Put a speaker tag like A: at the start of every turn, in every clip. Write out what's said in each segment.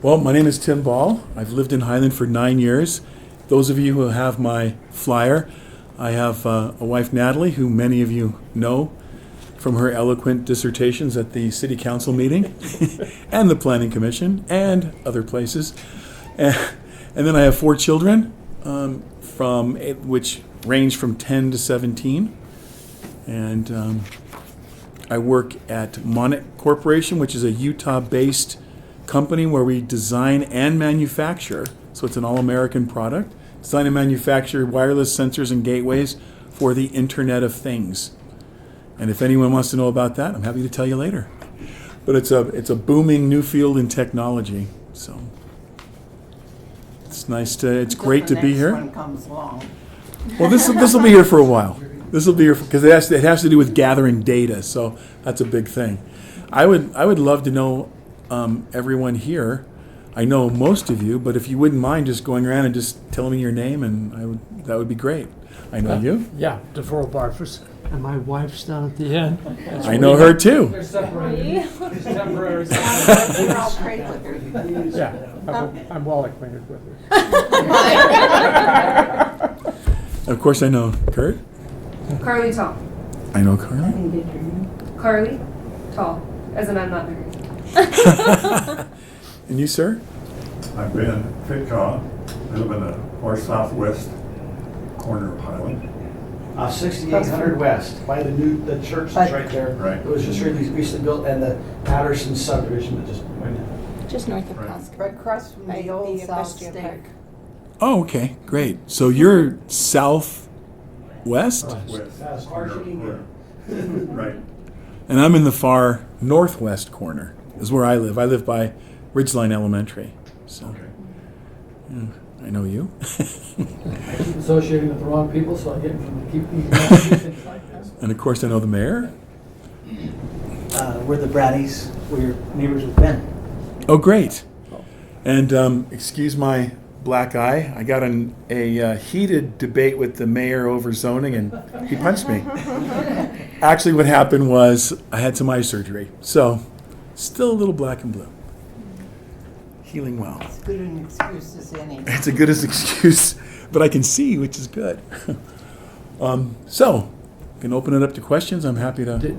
A: Well, my name is Tim Ball. I've lived in Highland for 9 years. Those of you who have my flyer, I have a wife, Natalie, who many of you know from her eloquent dissertations at the City Council meeting and the Planning Commission and other places. And then I have 4 children, which range from 10 to 17. And I work at Monnet Corporation, which is a Utah-based company where we design and manufacture, so it's an all-American product, design and manufacture wireless sensors and gateways for the Internet of Things. And if anyone wants to know about that, I'm happy to tell you later. But it's a booming new field in technology, so it's great to be here.
B: One comes along.
A: Well, this will be here for a while. This will be here because it has to do with gathering data, so that's a big thing. I would love to know everyone here. I know most of you, but if you wouldn't mind just going around and just telling me your name, and that would be great. I know you.
C: Yeah, Devorah Barfus, and my wife's down at the end.
A: I know her too.
C: They're separated. It's temporary.
B: We're all great with her.
C: Yeah, I'm well acquainted with her.
A: Of course, I know Kurt.
D: Carly Tall.
A: I know Carly.
D: Carly Tall. As in I'm not married.
A: And you, sir?
E: I'm Ben Fitcaw. I live in the north southwest corner of Highland.
F: 6800 West, by the church that's right there.
E: Right.
F: It was just recently built, and the Patterson subdivision that just went in.
G: Just north of
E: Right.
G: Costco.
B: Right across from
G: By
B: the old
G: the
B: South
G: equestrian
B: State.
G: park.
A: Oh, okay, great. So you're southwest,
E: West.
F: As far as you can
E: corner. Right.
A: and I'm in the far northwest corner. Is where I live. I live by Ridgeline Elementary. So
E: Okay.
A: I know you.
F: I keep associating with the wrong people, so I get keep things like this.
A: And of course, I know the mayor.
H: We're the Braddies. We're neighbors with Ben.
A: Oh, great. And excuse my black eye. I got in a heated debate with the mayor over zoning, and he punched me. Actually, what happened was I had some eye surgery. So still a little black and blue. Healing well.
B: As good an excuse as any.
A: It's a good as excuse, but I can see, which is good. So, can open it up to questions. I'm happy to.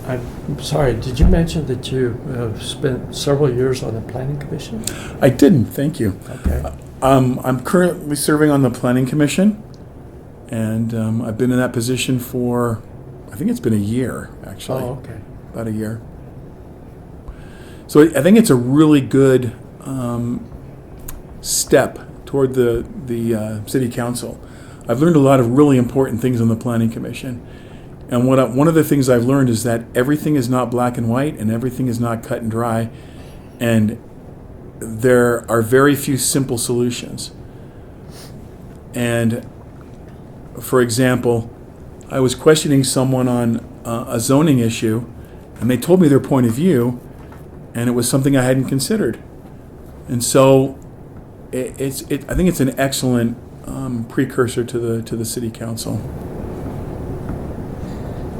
C: I'm sorry, did you mention that you have spent several years on the Planning Commission?
A: I didn't, thank you.
C: Okay.
A: I'm currently serving on the Planning Commission, and I've been in that position for, I think it's been a year, actually.
C: Oh, okay.
A: About a year. So I think it's a really good step toward the City Council. I've learned a lot of really important things on the Planning Commission. And one of the things I've learned is that everything is not black and white and everything is not cut and dry. And there are very few simple solutions. And for example, I was questioning someone on a zoning issue, and they told me their point of view, and it was something I hadn't considered. And so I think it's an excellent precursor to the City Council.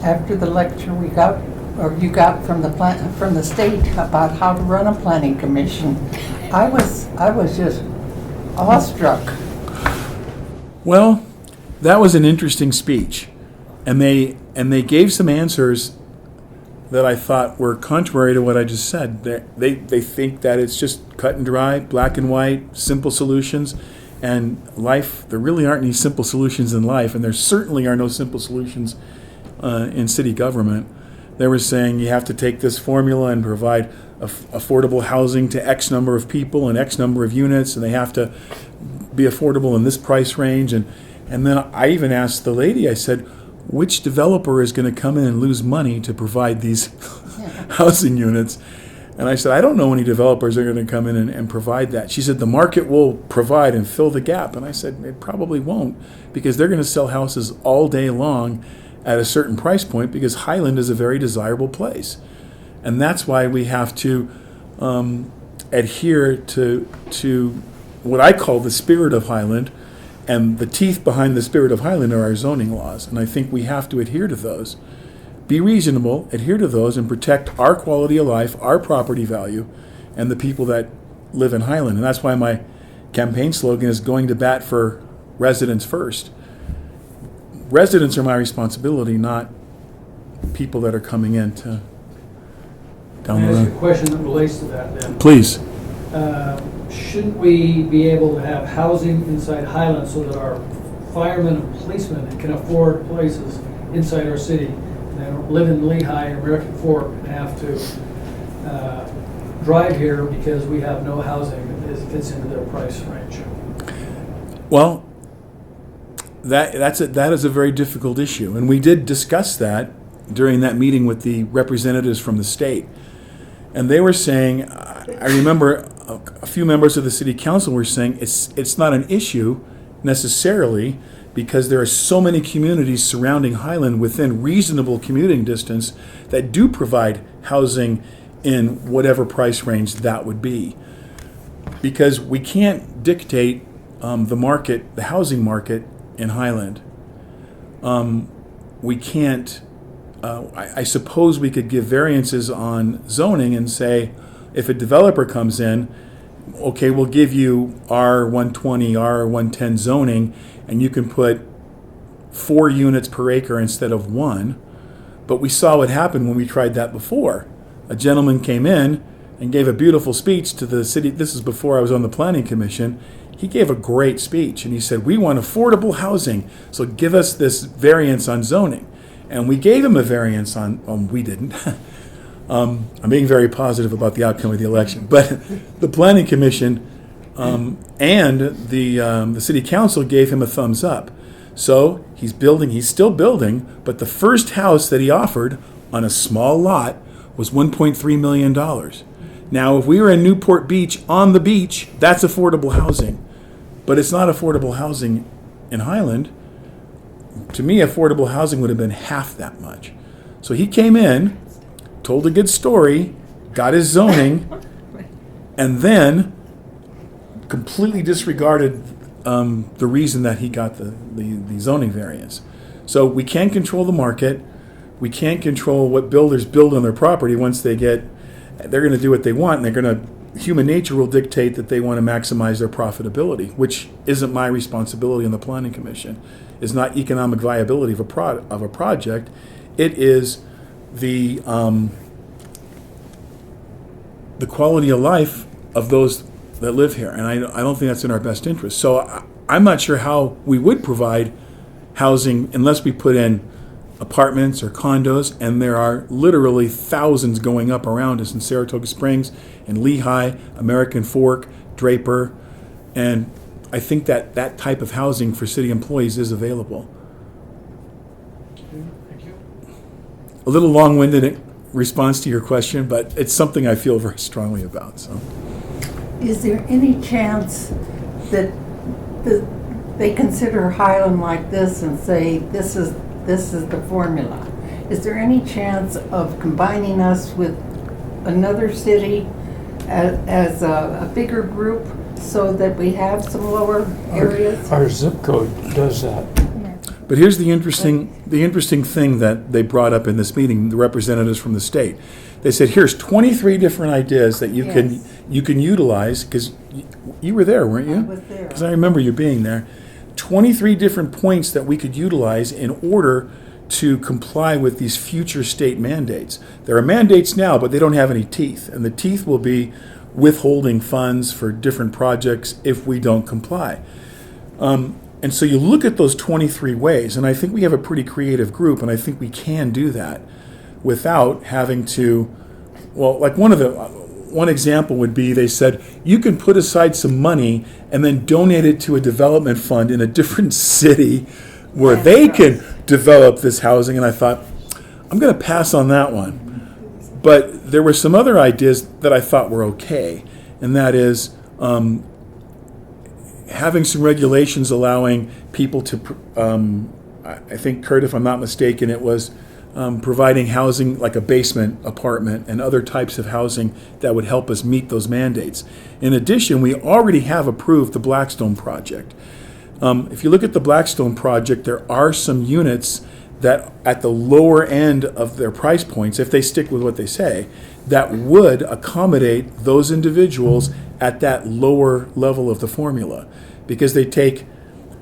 B: After the lecture you got from the state about how to run a planning commission, I was just awestruck.
A: Well, that was an interesting speech, and they gave some answers that I thought were contrary to what I just said. They think that it's just cut and dry, black and white, simple solutions, and life. There really aren't any simple solutions in life, and there certainly are no simple solutions in city government. They were saying you have to take this formula and provide affordable housing to X number of people and X number of units, and they have to be affordable in this price range. And then I even asked the lady, I said, which developer is going to come in and lose money to provide these housing units? And I said, I don't know any developers that are going to come in and provide that. She said, the market will provide and fill the gap. And I said, it probably won't, because they're going to sell houses all day long at a certain price point, because Highland is a very desirable place. And that's why we have to adhere to what I call the spirit of Highland, and the teeth behind the spirit of Highland are our zoning laws. And I think we have to adhere to those. Be reasonable, adhere to those, and protect our quality of life, our property value, and the people that live in Highland. And that's why my campaign slogan is going to bat for residents first. Residents are my responsibility, not people that are coming in to down
F: Can
A: the
F: I ask you a
A: road.
F: question that relates to that then?
A: Please.
F: Shouldn't we be able to have housing inside Highland so that our firemen and policemen can afford places inside our city? And they don't live in Lehigh or American Fork and have to drive here because we have no housing that fits into their price range.
A: Well, that is a very difficult issue, and we did discuss that during that meeting with the representatives from the state. And they were saying, I remember a few members of the city council were saying it's not an issue necessarily because there are so many communities surrounding Highland within reasonable commuting distance that do provide housing in whatever price range that would be. Because we can't dictate the market, the housing market in Highland. We can't, I suppose we could give variances on zoning and say, if a developer comes in, okay, we'll give you R120, R110 zoning, and you can put 4 units per acre instead of 1. But we saw what happened when we tried that before. A gentleman came in and gave a beautiful speech to the city. This is before I was on the planning commission. He gave a great speech, and he said, we want affordable housing, so give us this variance on zoning. And we gave him a variance on, we didn't. I'm being very positive about the outcome of the election. But the planning commission and the city council gave him a thumbs up. So he's still building, but the first house that he offered on a small lot was $1.3 million. Now, if we were in Newport Beach on the beach, that's affordable housing. But it's not affordable housing in Highland. To me, affordable housing would have been half that much. So he came in, told a good story, got his zoning, and then completely disregarded the reason that he got the zoning variance. So we can't control the market. We can't control what builders build on their property once they're going to do what they want, and human nature will dictate that they want to maximize their profitability, which isn't my responsibility on the planning commission. It's not economic viability of a project. It is the quality of life of those that live here, and I don't think that's in our best interest. So I'm not sure how we would provide housing unless we put in apartments or condos, and there are literally thousands going up around us in Saratoga Springs and Lehigh, American Fork, Draper, and I think that type of housing for city employees is available.
F: Thank you.
A: A little long-winded response to your question, but it's something I feel very strongly about. So,
B: Is there any chance that they consider Highland like this and say, this is the formula? Is there any chance of combining us with another city as a bigger group so that we have some lower areas?
C: Our zip code does that.
A: but here's the interesting thing that they brought up in this meeting. The representatives from the state, they said, "Here's 23 different ideas that you can utilize," because you were there, weren't you?
B: I was there.
A: Because I remember you being there. 23 different points that we could utilize in order to comply with these future state mandates. There are mandates now, but they don't have any teeth, and the teeth will be withholding funds for different projects if we don't comply. And so you look at those 23 ways, and I think we have a pretty creative group, and I think we can do that without having to, well, like one example would be, they said, you can put aside some money and then donate it to a development fund in a different city where they can develop this housing. And I thought, I'm going to pass on that one. But there were some other ideas that I thought were okay, and that is having some regulations allowing people to, I think, Kurt, if I'm not mistaken, it was providing housing like a basement apartment and other types of housing that would help us meet those mandates. In addition, we already have approved the Blackstone project. If you look at the Blackstone project, there are some units that at the lower end of their price points, if they stick with what they say, that would accommodate those individuals at that lower level of the formula, because they take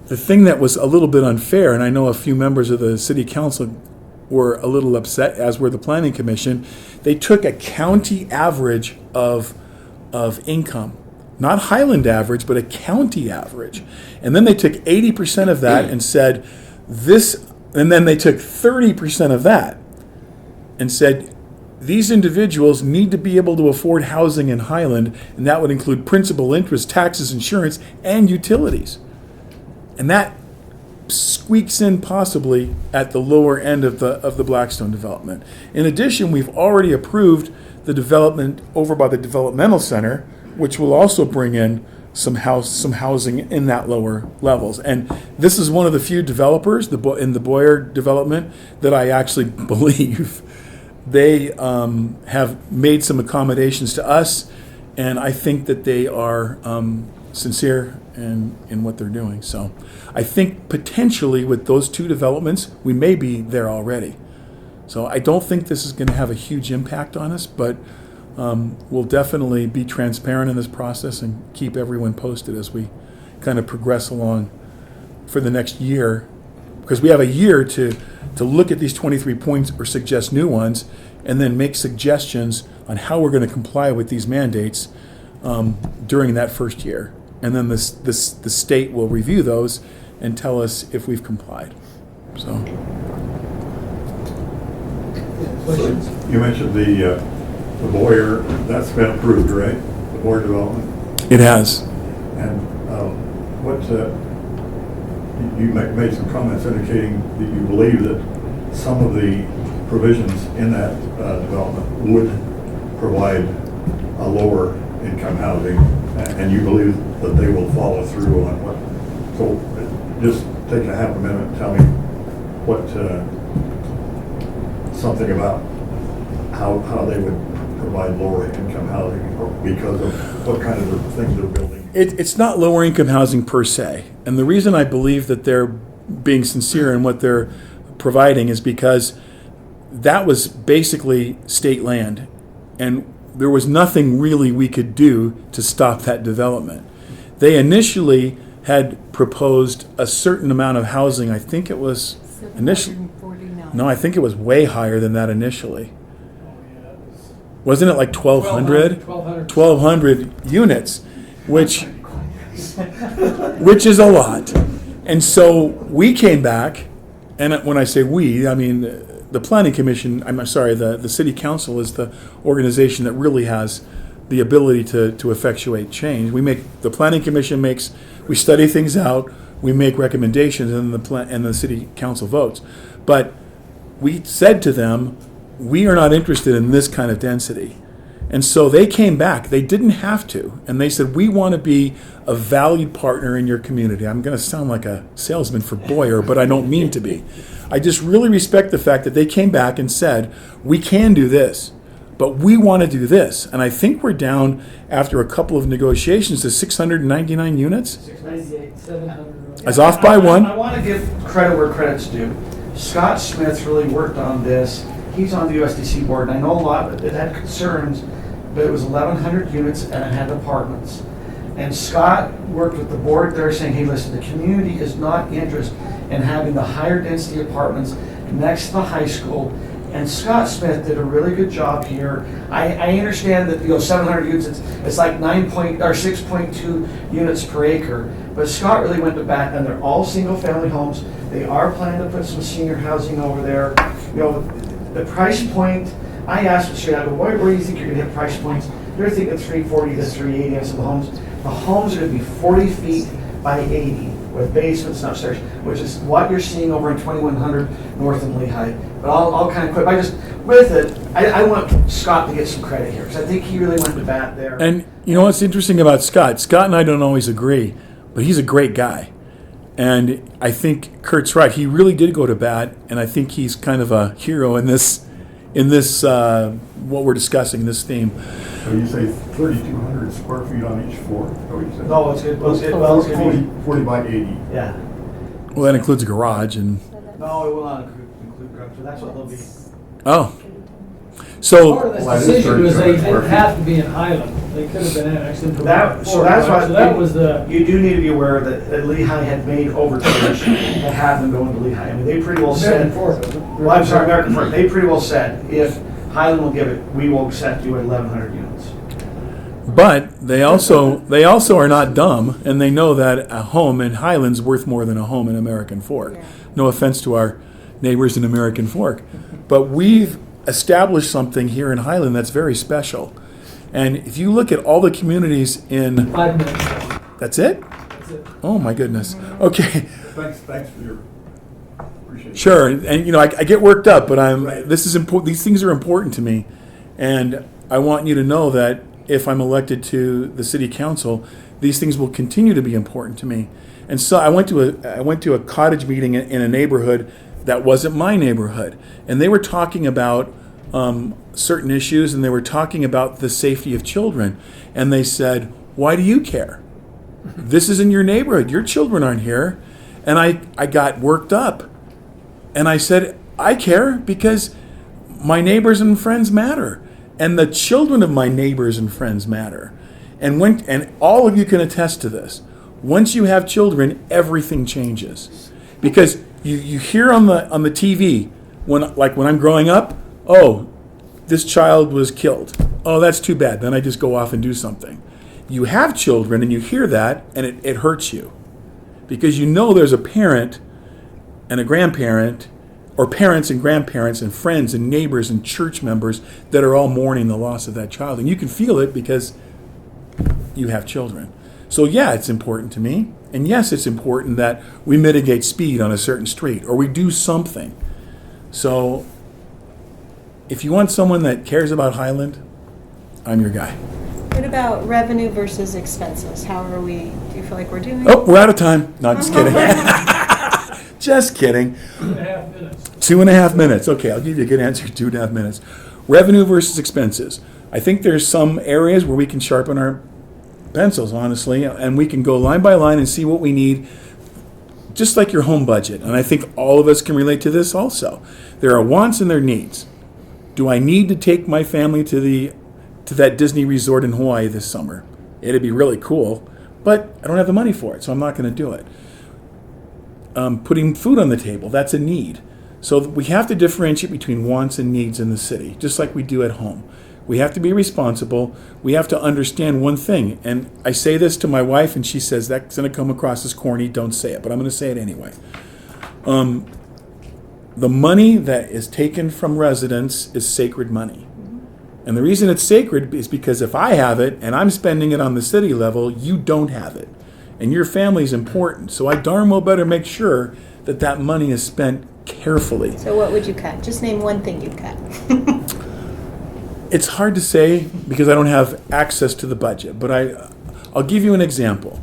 A: the thing that was a little bit unfair, and I know a few members of the city council were a little upset, as were the planning commission. They took a county average of income, not Highland average, but a county average, and then they took 80% of that and said this, and then they took 30% of that and said these individuals need to be able to afford housing in Highland, and that would include principal, interest, taxes, insurance, and utilities. And that squeaks in possibly at the lower end of the Blackstone development. In addition, we've already approved the development over by the developmental center, which will also bring in some housing in that lower levels. And this is one of the few developers in the Boyer development that I actually believe they have made some accommodations to us, and I think that they are sincere in what they're doing. So I think potentially with those two developments, we may be there already. So I don't think this is going to have a huge impact on us, but we'll definitely be transparent in this process and keep everyone posted as we kind of progress along for the next year, because we have a year to look at these 23 points or suggest new ones, and then make suggestions on how we're going to comply with these mandates during that first year. And then the state will review those and tell us if we've complied. So.
F: Questions?
E: You mentioned the Boyer, that's been approved, right? The Boyer development?
A: It has.
E: And what, you made some comments indicating that you believe that some of the provisions in that development would provide a lower income housing, and you believe that they will follow through on what. So just take a half a minute and tell me what, something about how they would provide lower income housing because of what kind of things they're building.
A: It's not lower income housing per se. And the reason I believe that they're being sincere in what they're providing is because that was basically state land, and there was nothing really we could do to stop that development. They initially had proposed a certain amount of housing. I think it was initially.
B: 749.
A: No, I think it was way higher than that initially. Wasn't it like 1,200? 1,200 units, which is a lot. And so we came back, and when I say we, I mean the planning commission, I'm sorry, the city council is the organization that really has the ability to effectuate change. The planning commission we study things out, we make recommendations, and the city council votes. But we said to them, we are not interested in this kind of density. And so they came back. They didn't have to. And they said, we want to be a valued partner in your community. I'm going to sound like a salesman for Boyer, but I don't mean to be. I just really respect the fact that they came back and said, we can do this, but we want to do this. And I think we're down, after a couple of negotiations, to 699 units.
F: 698, 700.
A: I was off by one.
G: I want to give credit where credit's due. Scott Smith really worked on this. He's on the USDC board, and I know a lot of it had concerns, but it was 1,100 units and it had apartments. And Scott worked with the board there saying, hey, listen, the community is not interested in having the higher density apartments next to the high school. And Scott Smith did a really good job here. I understand that 700 units, it's like 6.2 units per acre. But Scott really went to bat, and they're all single-family homes. They are planning to put some senior housing over there. The price point, I asked him straight out, where do you think you're going to hit price points? They're thinking 340 to 380 on some homes. The homes are going to be 40 feet by 80 with basements and upstairs, which is what you're seeing over in 2100 North and Lehigh. But I'll kind of quit. I want Scott to get some credit here, because I think he really went to bat there.
A: And you know what's interesting about Scott? Scott and I don't always agree, but he's a great guy. And I think Kurt's right. He really did go to bat, and I think he's kind of a hero in this what we're discussing, this theme.
E: So you say 3,200 square feet on each floor?
G: No, it's good. Well, it's good.
E: 40 by 80.
G: Yeah.
A: Well, that includes a garage and.
G: No, it will not include garage, so that's what they'll be.
A: Oh.
F: Part
A: So
F: of this decision was they didn't have to be in Highland. They could have been annexed into.
G: So that's why.
F: So that was the.
G: You do need to be aware that Lehigh had made overtures to have them go into Lehigh. I mean, they pretty well said. Well, I'm sorry, American Fork. They pretty well said, if Highland will give it, we will accept you at 1,100 units.
A: But they also are not dumb, and they know that a home in Highland's worth more than a home in American Fork. No offense to our neighbors in American Fork, but we've established something here in Highland that's very special. And if you look at all the communities in,
F: 5 minutes.
A: that's it?
F: That's it.
A: Oh my goodness. Okay.
E: Thanks for your, appreciate it.
A: Sure, and you know, I get worked up, but
E: Right.
A: this is important. These things are important to me, and I want you to know that if I'm elected to the city council, these things will continue to be important to me. And so I went to a cottage meeting in a neighborhood that wasn't my neighborhood, and they were talking about certain issues, and they were talking about the safety of children, and they said, "Why do you care? This is in your neighborhood. Your children aren't here." And I got worked up. And I said, I care because my neighbors and friends matter. And the children of my neighbors and friends matter. And all of you can attest to this. Once you have children, everything changes. Because you hear on the TV, when I'm growing up, oh, this child was killed. Oh, that's too bad. Then I just go off and do something. You have children and you hear that, and it hurts you. Because you know there's a parent and a grandparent, or parents and grandparents and friends and neighbors and church members that are all mourning the loss of that child. And you can feel it because you have children. So yeah, it's important to me. And yes, it's important that we mitigate speed on a certain street or we do something. So if you want someone that cares about Highland, I'm your guy.
I: What about revenue versus expenses? How are we, do you feel like we're doing?
A: Oh, we're out of time. No, just kidding. Just kidding.
F: 2.5 minutes.
A: 2.5 minutes. Okay, I'll give you a good answer. 2.5 minutes. Revenue versus expenses. I think there's some areas where we can sharpen our pencils, honestly, and we can go line by line and see what we need, just like your home budget. And I think all of us can relate to this also. There are wants and there are needs. Do I need to take my family to that Disney resort in Hawaii this summer? It'd be really cool, but I don't have the money for it, so I'm not going to do it. Putting food on the table, that's a need. So we have to differentiate between wants and needs in the city, just like we do at home. We have to be responsible. We have to understand one thing. And I say this to my wife, and she says, that's going to come across as corny, don't say it. But I'm going to say it anyway. The money that is taken from residents is sacred money. And the reason it's sacred is because if I have it and I'm spending it on the city level, you don't have it. And your family is important. So I darn well better make sure that that money is spent carefully.
I: So what would you cut? Just name one thing you'd cut.
A: It's hard to say because I don't have access to the budget, but I'll give you an example.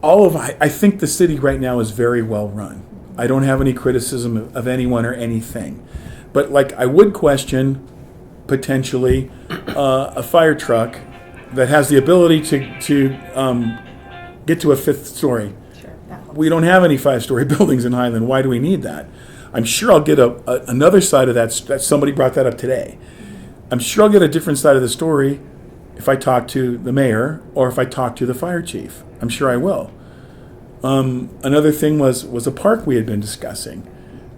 A: I think the city right now is very well run. I don't have any criticism of anyone or anything. But like I would question potentially a fire truck that has the ability to get to a 5th story.
I: Sure. that helps.
A: We don't have any 5-story buildings in Highland. Why do we need that? I'm sure I'll get another side of that. Somebody brought that up today. I'm sure I'll get a different side of the story if I talk to the mayor or if I talk to the fire chief. I'm sure I will. Another thing was a park we had been discussing,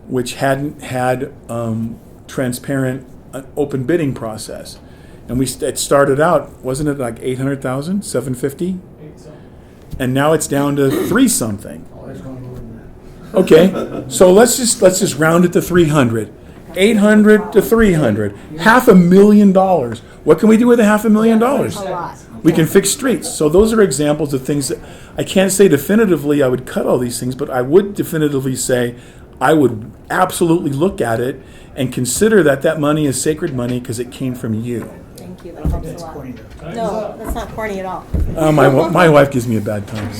A: which hadn't had transparent, open bidding process. And it started out, wasn't it like 800,000, 750? And now it's down to 3 something.
G: Oh, it's going more than that.
A: Okay, so let's just round it to 300. 800 to 300. $500,000. What can we do with $500,000?
I: A lot.
A: We can fix streets. So those are examples of things that I can't say definitively I would cut all these things, but I would definitively say I would absolutely look at it and consider that money is sacred money because it came from you.
I: Thank you. That helps a
H: That's
I: lot.
H: corny though.
I: No, that's not corny at all.
A: My wife gives me a bad time.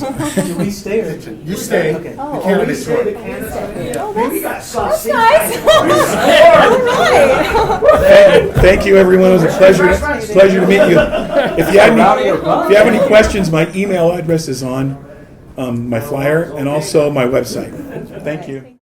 H: Do we stay or?
E: You stay.
H: Okay.
I: Oh,
E: Candidates
G: Say the
E: vote.
G: candidates.
I: Oh,
G: Maybe got soft
I: that's
G: seats.
I: nice. All right.
A: Thank you, everyone. It was a pleasure to meet you. If you have any questions, my email address is on my flyer and also my website. Thank you.